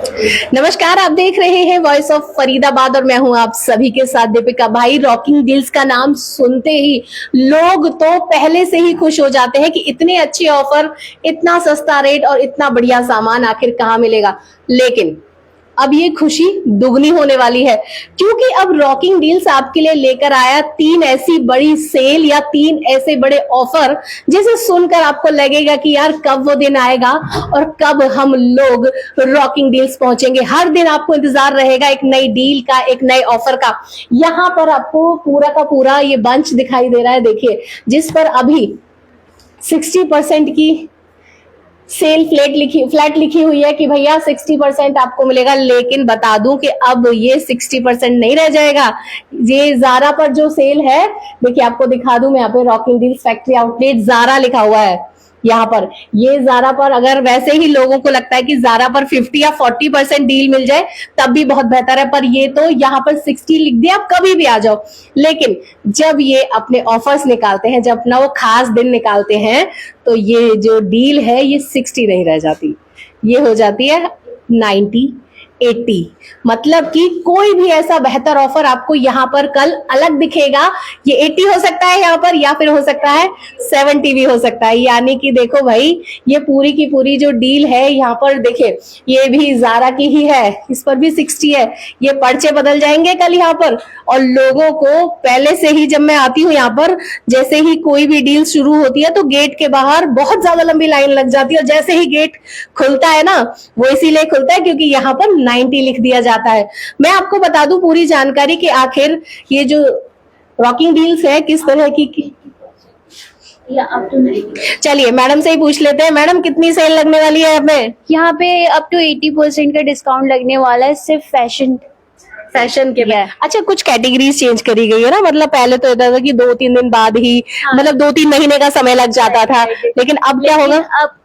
नमस्कार, आप देख रहे हैं वॉइस ऑफ फरीदाबाद और मैं हूं आप सभी के साथ दीपिका। भाई, रॉकिंग डील्स का नाम सुनते ही लोग तो पहले से ही खुश हो जाते हैं कि इतने अच्छे ऑफर, इतना सस्ता रेट और इतना बढ़िया सामान आखिर कहाँ मिलेगा। लेकिन अब ये खुशी दुगनी होने वाली है, क्योंकि अब रॉकिंग डील्स आपके लिए लेकर आया 3 ऐसी बड़ी सेल या 3 ऐसे बड़े ऑफर, जिसे सुनकर आपको लगेगा कि यार कब वो दिन आएगा और कब हम लोग रॉकिंग डील्स पहुंचेंगे। हर दिन आपको इंतजार रहेगा एक नई डील का, एक नए ऑफर का। यहाँ पर आपको पूरा का पूरा ये बंच दिखाई दे रहा है, देखिए, जिस पर अभी 60% की सेल फ्लैट लिखी हुई है कि भैया 60% आपको मिलेगा। लेकिन बता दूं कि अब ये 60% नहीं रह जाएगा। ये जारा पर जो सेल है, देखिए आपको दिखा दूं मैं, यहाँ पे rocking deals factory outlet Zara लिखा हुआ है। यहाँ पर ये जारा पर अगर वैसे ही लोगों को लगता है कि जारा पर 50 या 40% डील मिल जाए तब भी बहुत बेहतर है, पर ये तो यहाँ पर 60 लिख दिया, आप कभी भी आ जाओ। लेकिन जब ये अपने ऑफर्स निकालते हैं, जब अपना वो खास दिन निकालते हैं, तो ये जो डील है ये 60 नहीं रह जाती, ये हो जाती है 90, 80। मतलब कि कोई भी ऐसा बेहतर ऑफर आपको यहाँ पर कल अलग दिखेगा। ये 80 हो सकता है यहाँ पर, या फिर हो सकता है 70 भी हो सकता है। यानी कि देखो भाई, ये पूरी की पूरी जो डील है यहाँ पर, देखिए ये भी जारा की ही है, इस पर भी 60 है। ये पर्चे बदल जाएंगे कल यहाँ पर, और लोगों को पहले से ही, जब मैं आती हूँ यहाँ पर, जैसे ही कोई भी डील शुरू होती है तो गेट के बाहर बहुत ज्यादा लंबी लाइन लग जाती है, और जैसे ही गेट खुलता है ना, वो इसीलिए खुलता है क्योंकि यहाँ पर 90 लिख दिया जाता है। मैं आपको बता दूं पूरी जानकारी कि आखिर ये जो रॉकिंग डील्स है किस तरह की। चलिए मैडम से ही पूछ लेते हैं। मैडम, कितनी सेल लगने वाली है हमें? यहाँ पे अप टू 80% का डिस्काउंट लगने वाला है, सिर्फ फैशन के बाद। अच्छा, कुछ कैटेगरीज चेंज करी गई है ना, मतलब पहले तो इधर था कि 2-3 दिन बाद ही, मतलब 2-3 महीने का समय लग जाता था, लेकिन अब क्या होगा?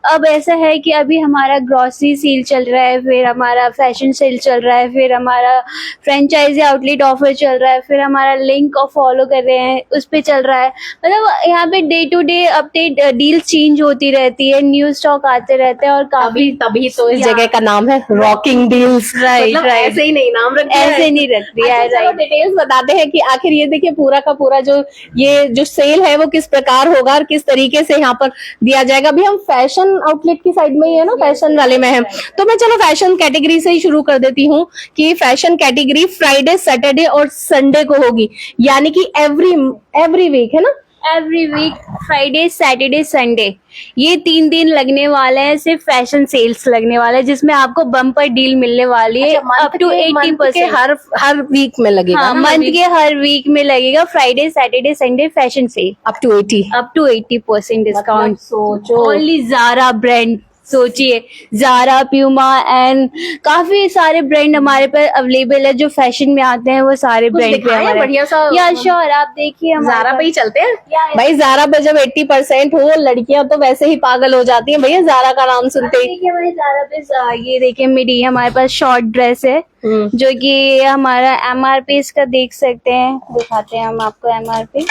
अब ऐसा है कि अभी हमारा ग्रोसरी सेल चल रहा है, फिर हमारा फैशन सेल चल रहा है, फिर हमारा फ्रेंचाइजी आउटलेट ऑफर चल रहा है, फिर हमारा लिंक और फॉलो कर रहे हैं उस पे चल रहा है। मतलब यहाँ पे day to day update deal change होती रहती है, न्यू स्टॉक आते रहते हैं, और काफी तभी तो इस जगह का नाम है रॉकिंग डील्स। राइट, ऐसे ही नहीं नाम रख दिया है। ऐसे नहीं रख दिया है। राइट, डिटेल्स बताते हैं कि आखिर ये देखिए पूरा का पूरा जो सेल है वो किस प्रकार होगा और किस तरीके से यहाँ पर दिया जाएगा। अभी हम फैशन आउटलेट की साइड में ही है ना, फैशन वाले में है, तो मैं चलो फैशन कैटेगरी से ही शुरू कर देती हूँ कि फैशन कैटेगरी फ्राइडे, सैटरडे और संडे को होगी, यानी कि एवरी वीक है ना, every week Friday, Saturday, Sunday, ये 3 दिन लगने वाले हैं। सिर्फ फैशन सेल्स लगने वाला है, जिसमें आपको बम्पर डील मिलने वाली है। अप टू 80% हर वीक में लगेगा। हाँ, मंथ के हर वीक में लगेगा Friday, Saturday, Sunday fashion sale. Up to 80% discount. सोचो, ओनली जारा ब्रांड, सोचिए, जारा, प्यूमा एंड काफी सारे ब्रांड हमारे पर अवेलेबल है। जो फैशन में आते हैं वो सारे ब्रांड पे हमारे बढ़िया सा। या श्योर, आप देखिए जारा पे ही चलते हैं भाई। जारा पे जब 80% हो, लड़कियां तो वैसे ही पागल हो जाती हैं भैया जारा का नाम सुनते ही। देखिए भाई, जारा पे ये देखिए मिडी हमारे पास शॉर्ट ड्रेस है, जो कि हमारा MRP इसका देख सकते हैं, दिखाते हैं हम आपको MRP।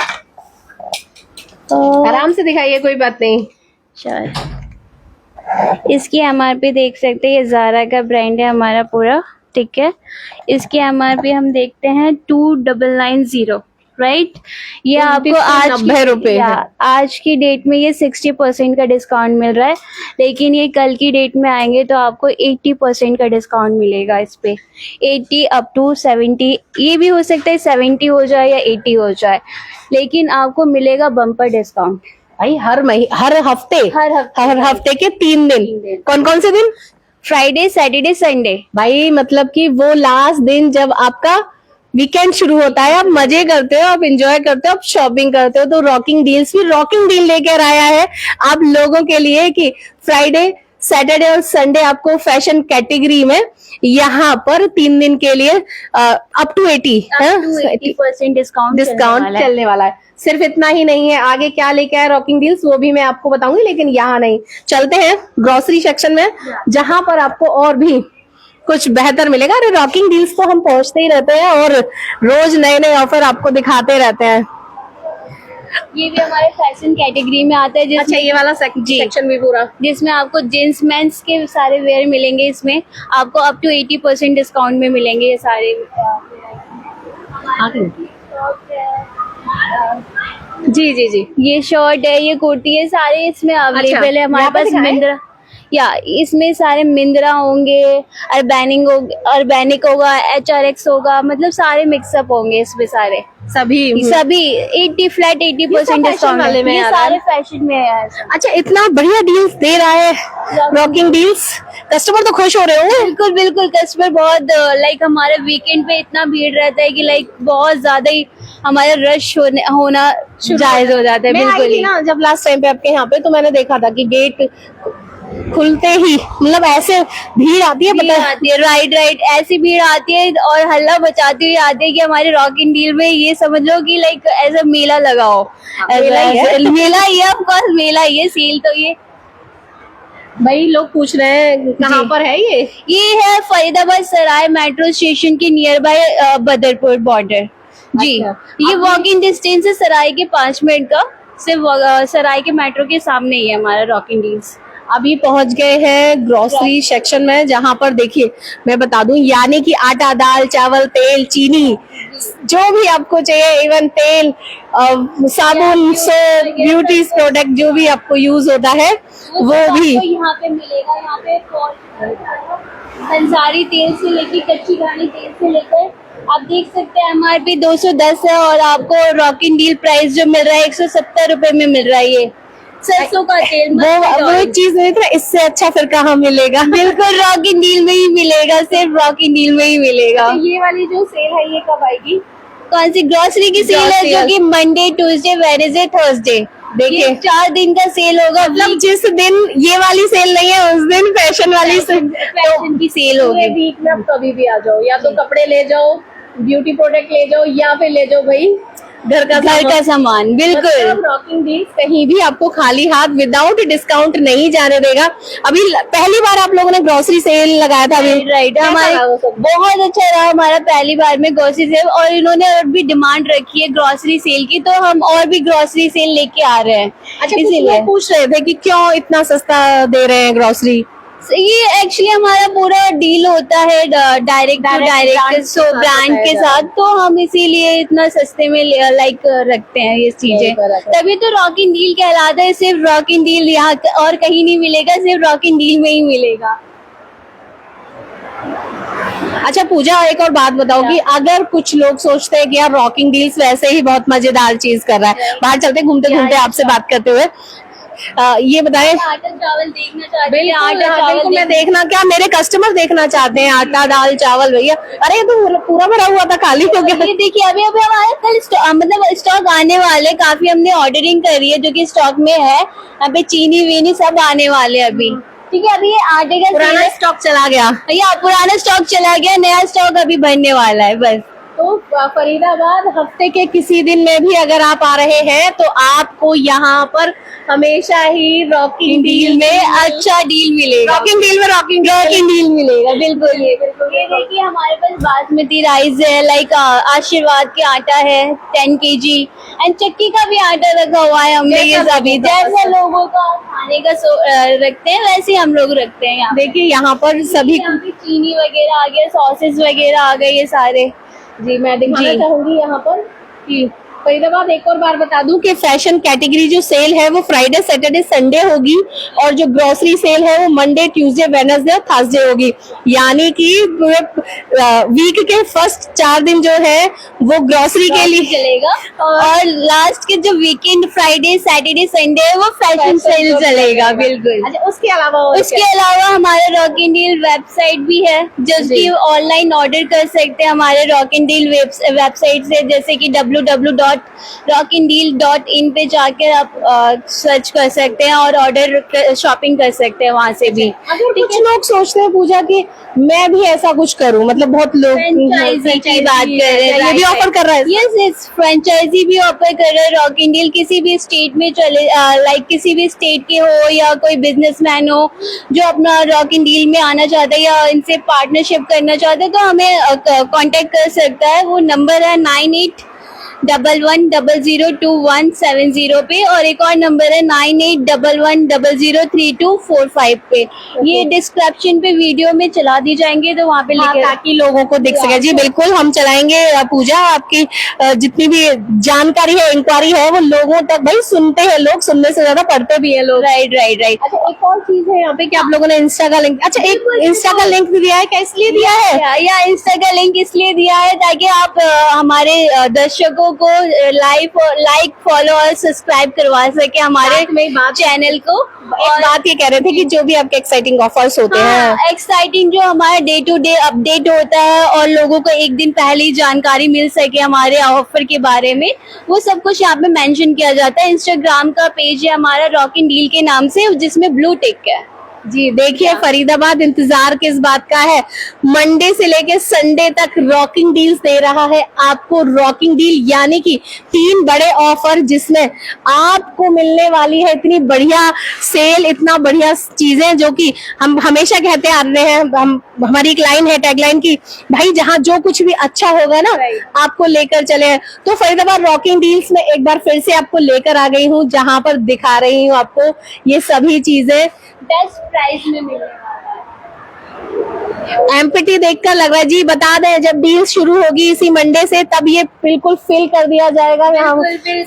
आराम से दिखाइए, कोई बात नहीं। चल, इसकी MRP देख सकते हैं, ये जारा का ब्रांड है हमारा पूरा, ठीक है। इसकी MRP हम देखते हैं 2990, राइट। ये आपको आज 90 रुपए, आज की डेट में ये 60% का डिस्काउंट मिल रहा है, लेकिन ये कल की डेट में आएंगे तो आपको 80% का डिस्काउंट मिलेगा इस पे। 80 अप टू 70, ये भी हो सकता है 70 हो जाए या 80 हो जाए, लेकिन आपको मिलेगा बम्पर डिस्काउंट भाई। हर हफ्ते के 3 दिन। कौन कौन से दिन? Friday, Saturday, Sunday. भाई मतलब कि वो लास्ट दिन जब आपका वीकेंड शुरू होता है, आप मजे करते हो, आप एंजॉय करते हो, आप शॉपिंग करते हो, तो रॉकिंग डील्स भी रॉकिंग डील लेकर आया है आप लोगों के लिए कि फ्राइडे, सैटरडे और संडे आपको फैशन कैटेगरी में यहाँ पर 3 दिन के लिए अप टू 80% डिस्काउंट चलने वाला है। सिर्फ इतना ही नहीं है, आगे क्या लेके आए रॉकिंग डील्स वो भी मैं आपको बताऊंगी, लेकिन यहाँ नहीं। चलते हैं ग्रोसरी सेक्शन में, जहां पर आपको और भी कुछ बेहतर मिलेगा। अरे रॉकिंग डील्स तो हम पहुंचते ही रहते हैं और रोज नए नए ऑफर आपको दिखाते रहते हैं। ये भी हमारे फैशन कैटेगरी में आता है अच्छा, ये वाला सेक्शन भी पूरा। जिसमें आपको जेंट्स मेंस के सारे वेयर मिलेंगे। इसमें आपको अप टू 80% डिस्काउंट में मिलेंगे ये सारे। जी जी जी। ये शर्ट है, ये कुर्ती है, सारे इसमें अवेलेबल है हमारे यहाँ पे पास। दिखाएं? मिंत्रा, या इसमें सारे मिंत्रा होंगे, अर्बैनिक होगा, HRX होगा, मतलब सारे मिक्सअप होंगे इसमें सारे। सभी 80% डिस्काउंट वाले में ये आ रहा है। सारे फैशन में है। अच्छा, इतना बढ़िया डील्स दे रहा है रॉकिंग डील्स, कस्टमर तो खुश हो रहे होंगे। बिल्कुल बिल्कुल, कस्टमर बहुत लाइक हमारे वीकेंड पे इतना भीड़ रहता है कि लाइक बहुत ज्यादा ही हमारा रश होना जायज हो जाता है। मैं आई बिल्कुल थी ही। ना जब लास्ट टाइम पे आपके यहाँ पे, तो मैंने देखा था कि गेट खुलते ही मतलब ऐसे भीड़ आती है, भीड़ आती है, राइट ऐसी भीड़ आती है और हल्ला बचाती हुई आती है कि हमारे रॉक इन डील में ये समझ लो कि लाइक ऐसा मेला लगाओ। मेला ही है। मेला ही है, ऑफकोर्स मेला ही है। सेल तो ये भाई लोग पूछ रहे हैं कहाँ जी। पर है ये है फरीदाबाद सराय मेट्रो स्टेशन के नियर बाय बदरपुर बॉर्डर। जी, अच्छा। ये वॉक इन डिस्टेंस है सराय के 5 मिनट का। सिर्फ सराय के मेट्रो के सामने ही है हमारा रॉक इन डील्स। अभी पहुंच गए हैं ग्रोसरी सेक्शन में, जहां पर देखिए मैं बता दूं, यानी कि आटा, दाल, चावल, तेल, चीनी, जो भी आपको चाहिए, इवन तेल, साबुन, सोप, ब्यूटी प्रोडक्ट जो भी आपको यूज होता है वो भी। आपको यहाँ पे मिलेगा। यहाँ पे अंसारी तेल से लेके कच्ची घानी तेल से लेकर आप देख सकते हैं MRP 210 है और आपको रॉक इन डील प्राइस जो मिल रहा है 170 रुपए में मिल रहा है। ये सरसों का तेल, वो एक चीज नहीं था, इससे अच्छा फिर कहाँ मिलेगा। बिल्कुल रॉक इन डील में ही मिलेगा, सिर्फ रॉक इन डील में ही मिलेगा। ये वाली जो सेल है ये कब आएगी? कौन सी ग्रोसरी की सेल है? जो कि मंडे, ट्यूसडे, वेडनेसडे, थर्सडे। देखिए 4 दिन का सेल होगा। मतलब जिस दिन ये वाली सेल नहीं है उस दिन फैशन वाली फैशन की सेल होगी। वीक में आप कभी भी आ जाओ, या तो कपड़े ले जाओ, ब्यूटी प्रोडक्ट ले जाओ, या फिर ले जाओ भाई घर का सामान। बिल्कुल रॉकिंग डील्स कहीं भी आपको खाली हाथ विदाउट डिस्काउंट नहीं जाने देगा। अभी पहली बार आप लोगों ने ग्रोसरी सेल लगाया था अभी, राइट। हमारे बहुत अच्छा रहा हमारा पहली बार में ग्रोसरी सेल, और इन्होंने और भी डिमांड रखी है ग्रोसरी सेल की, तो हम और भी ग्रोसरी सेल लेके आ रहे हैं। अच्छा, इसीलिए पूछ रहे थे कि क्यों इतना सस्ता दे रहे हैं ग्रोसरी। ये एक्चुअली हमारा पूरा डील होता है direct to direct so brand के साथ, तो हम इसीलिए इतना सस्ते में लाइक रखते हैं ये चीजें। तभी तो रॉक इन डील कहलाता है। सिर्फ रॉक इन डील यहाँ और कहीं नहीं मिलेगा, सिर्फ रॉक इन डील में ही मिलेगा। अच्छा पूजा, एक और बात बताओ कि अगर कुछ लोग सोचते हैं कि यार रॉकिंग डील्स वैसे ही बहुत मजेदार चीज कर रहा है, बाहर चलते घूमते घूमते आपसे बात करते हुए ये बताएं। आटा चावल देखना चाहते हैं? बिल्कुल मैं देखना, क्या मेरे कस्टमर देखना चाहते हैं आटा, दाल, चावल। भैया अरे ये तो पूरा भरा हुआ था, खाली हो गया। ये देखिए अभी हमारे कल मतलब स्टॉक आने वाले, काफी हमने ऑर्डरिंग करी है जो कि स्टॉक में है। यहाँ पे चीनी वीनी सब आने वाले अभी। ठीक है, अभी ये आटे का पुराना स्टॉक चला गया, या पुराना स्टॉक चला गया, नया स्टॉक अभी बनने वाला है बस। तो फरीदाबाद हफ्ते के किसी दिन में भी अगर आप आ रहे हैं तो आपको यहाँ पर हमेशा ही रॉकिंग डील में अच्छा डील मिलेगा। रॉकिंग डील में रॉकिंग डील मिलेगा। बिल्कुल ये देखिए हमारे पास बासमती राइस है, लाइक आशीर्वाद के आटा है 10 kg, एंड चक्की का भी आटा रखा हुआ है हमने। ये सभी जैसा लोगों का खाने का रखते हैं वैसे हम लोग रखते हैं। देखिए यहाँ पर सभी चीनी वगैरह आ गया, सॉसेस वगैरह आ गए, ये सारे। जी मैं दिखाना चाहूंगी यहाँ पर कि फरीदाबाद एक और बार बता दूं कि फैशन कैटेगरी जो सेल है वो फ्राइडे, सैटरडे, संडे होगी, और जो ग्रोसरी सेल है वो मंडे, ट्यूसडे, वेडनेसडे और थर्सडे होगी। यानी कि वीक के फर्स्ट 4 दिन जो है वो ग्रोसरी के लिए चलेगा, और लास्ट के जो वीकेंड फ्राइडे, सैटरडे, संडे है वो फैशन सेल चलेगा। बिल्कुल। अच्छा, उसके अलावा हमारे रॉक इन डील वेबसाइट भी है, जो कि ऑनलाइन ऑर्डर कर सकते हैं हमारे रॉक इन डील वेबसाइट से, जैसे कि www.rockindeal.in पे जाकर आप सर्च कर सकते हैं और ऑर्डर शॉपिंग कर सकते हैं वहाँ से भी। अगर कुछ लोग सोचते हैं पूजा कि मैं भी ऐसा कुछ करूं, मतलब बहुत लोग फ्रेंचाइजी की बात कर रहे हैं, ये भी ऑफर कर रहा है। यस, फ्रेंचाइजी भी ऑफर कर रहे हैं रॉक इन डील। किसी भी स्टेट में चले, लाइक किसी भी स्टेट के हो या कोई बिजनेसमैन हो जो अपना रॉक इन डील में आना चाहता है या इनसे पार्टनरशिप करना चाहता है, तो हमें कांटेक्ट कर सकता है। वो नंबर है 9811002170 पे, और एक और नंबर है 9811003245 पे। ये डिस्क्रिप्शन पे वीडियो में चला दी जाएंगे, तो वहाँ पे हाँ, लिखे ताकि लोगों को दिख सके। जी बिल्कुल, हम चलाएंगे पूजा, आपकी जितनी भी जानकारी है, इंक्वायरी है, वो लोगों तक। भाई सुनते हैं लोग, सुनने से ज्यादा पढ़ते भी है लोग। Right right right. अच्छा, एक और चीज है यहाँ पे कि आप लोगों ने इंस्टा का लिंक, अच्छा एक इंस्टा का लिंक भी दिया है क्या, इसलिए दिया है? या इंस्टा का लिंक इसलिए दिया है ताकि आप हमारे दर्शकों को लाइक फॉलो और सब्सक्राइब करवा सके हमारे चैनल को। एक बात ये कह रहे थे कि जो भी आपके एक्साइटिंग ऑफर्स होते हैं, एक्साइटिंग जो हमारा डे टू डे अपडेट होता है और लोगों को एक दिन पहले ही जानकारी मिल सके हमारे ऑफर के बारे में, वो सब कुछ यहाँ पे मेंशन किया जाता है। इंस्टाग्राम का पेज है हमारा रॉकिंग डील के नाम से, जिसमें ब्लू टिक है। जी देखिए फरीदाबाद इंतजार किस बात का है, मंडे से लेके संडे तक रॉकिंग डील्स दे रहा है आपको। रॉकिंग डील यानी कि 3 बड़े ऑफर जिसमें आपको मिलने वाली है इतनी बढ़िया सेल, इतना बढ़िया चीजें, जो कि हम हमेशा कहते आ रहे हैं। हमारी एक लाइन है, टैगलाइन की, भाई जहाँ जो कुछ भी अच्छा होगा ना आपको लेकर चले। तो फरीदाबाद रॉकिंग डील्स में एक बार फिर से आपको लेकर आ गई हूँ, जहां पर दिखा रही हूँ आपको ये सभी चीजें बेस्ट प्राइस में मिलने वाला है। एमपीटी देखकर लग रहा है। जी बता दें, जब डील शुरू होगी इसी मंडे से, तब ये बिल्कुल फिल कर दिया जाएगा, यहाँ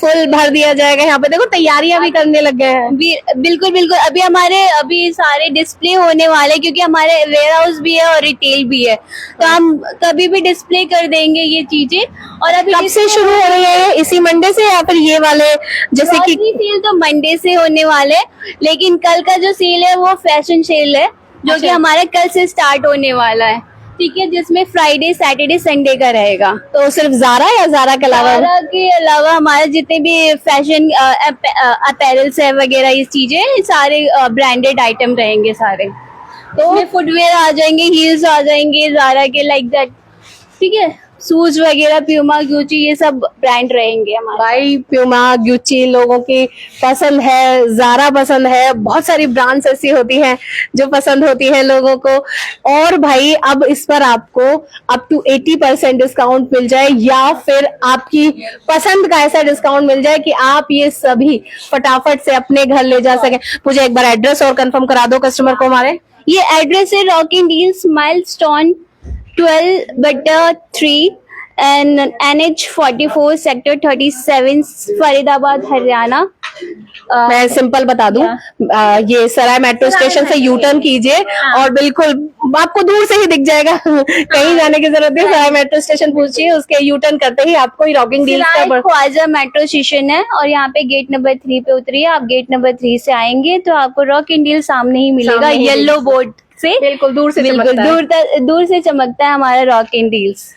फुल भर दिया जाएगा। यहाँ पे देखो तैयारियां भी करने लग गए हैं। बिल्कुल बिल्कुल, अभी सारे डिस्प्ले होने वाले, क्योंकि हमारे वेयर हाउस भी है और रिटेल भी है, तो हम कभी भी डिस्प्ले कर देंगे ये चीजें। और अभी कब से शुरू हो रही है, इसी मंडे से या फिर ये वाले जैसे कि सेल तो मंडे से होने वाले, लेकिन कल का जो सेल है वो फैशन सेल है, जो कि हमारा कल से स्टार्ट होने वाला है, ठीक है, जिसमें फ्राइडे सैटरडे संडे का रहेगा। तो सिर्फ जारा या जारा के अलावा? जारा के अलावा हमारे जितने भी फैशन अपैरल्स है वगैरह, ये चीजें सारे ब्रांडेड आइटम रहेंगे सारे। तो फुटवेयर आ जाएंगे, हील्स आ जाएंगे जारा के, लाइक दैट, ठीक है। शूज वगैरह प्यूमा गुची ये सब ब्रांड रहेंगे हमारे। भाई प्यूमा गुची लोगों की पसंद है, जारा पसंद है, बहुत सारी ब्रांड्स ऐसी होती हैं जो पसंद होती है लोगों को। और भाई अब इस पर आपको अप टू 80% डिस्काउंट मिल जाए, या फिर आपकी पसंद का ऐसा डिस्काउंट मिल जाए कि आप ये सभी फटाफट से अपने घर ले जा सके। मुझे एक बार एड्रेस और कंफर्म करा दो कस्टमर को हमारे। ये एड्रेस है rocking deals, milestone 12/3 and NH44 sector 37 Faridabad Haryana. मैं सिंपल बता दूं, ये सराय मेट्रो स्टेशन से यू टर्न कीजिए और बिल्कुल आपको दूर से ही दिख जाएगा, कहीं जाने की जरूरत नहीं। सराय मेट्रो स्टेशन पूछिए, उसके यू टर्न करते ही आपको ही रॉकिंग डील्स का ख्वाजा मेट्रो स्टेशन है, और यहाँ पे गेट नंबर 3 पे उतरिए। आप गेट नंबर 3 से आएंगे तो आपको रॉकिंग डील सामने ही मिलेगा, येलो बोर्ड से, बिल्कुल दूर से दूर से चमकता है हमारा रॉकिंग डील्स।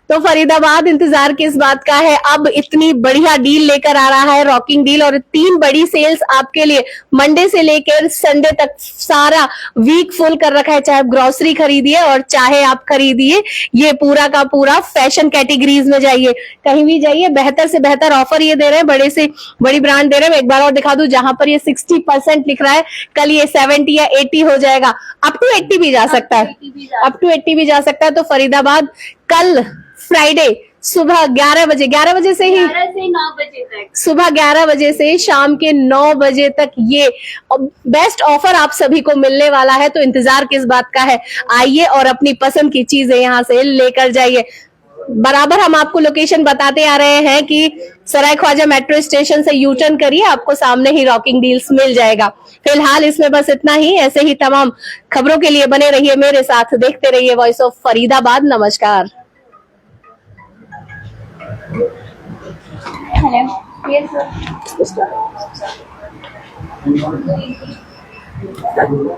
तो फरीदाबाद इंतजार किस बात का है, अब इतनी बढ़िया डील लेकर आ रहा है रॉकिंग डील, और 3 बड़ी सेल्स आपके लिए मंडे से लेकर संडे तक सारा वीक फुल कर रखा है। चाहे आप ग्रोसरी खरीदिए और चाहे आप खरीदिए ये पूरा का पूरा फैशन कैटेगरीज में जाइए, कहीं भी जाइए, बेहतर से बेहतर ऑफर ये दे रहे हैं, बड़े से बड़ी ब्रांड दे रहे हैं। एक बार और दिखा दूं, जहां पर ये 60% लिख रहा है, कल ये 70 या 80 हो जाएगा, अप टू 80 भी जा सकता है, अप टू 80 भी जा सकता है। तो फरीदाबाद कल फ्राइडे सुबह 11 बजे, 11 बजे से ही 11 से 9 बजे तक, सुबह 11 बजे से शाम के 9 बजे तक ये बेस्ट ऑफर आप सभी को मिलने वाला है। तो इंतजार किस बात का है, आइए और अपनी पसंद की चीजें यहाँ से लेकर जाइए। बराबर हम आपको लोकेशन बताते आ रहे हैं कि सराय ख्वाजा मेट्रो स्टेशन से यू टर्न करिए, आपको सामने ही रॉकिंग डील्स मिल जाएगा। फिलहाल इसमें बस इतना ही। ऐसे ही तमाम खबरों के लिए बने रहिए मेरे साथ, देखते रहिए वॉइस ऑफ फरीदाबाद। नमस्कार। Hello, yes sir.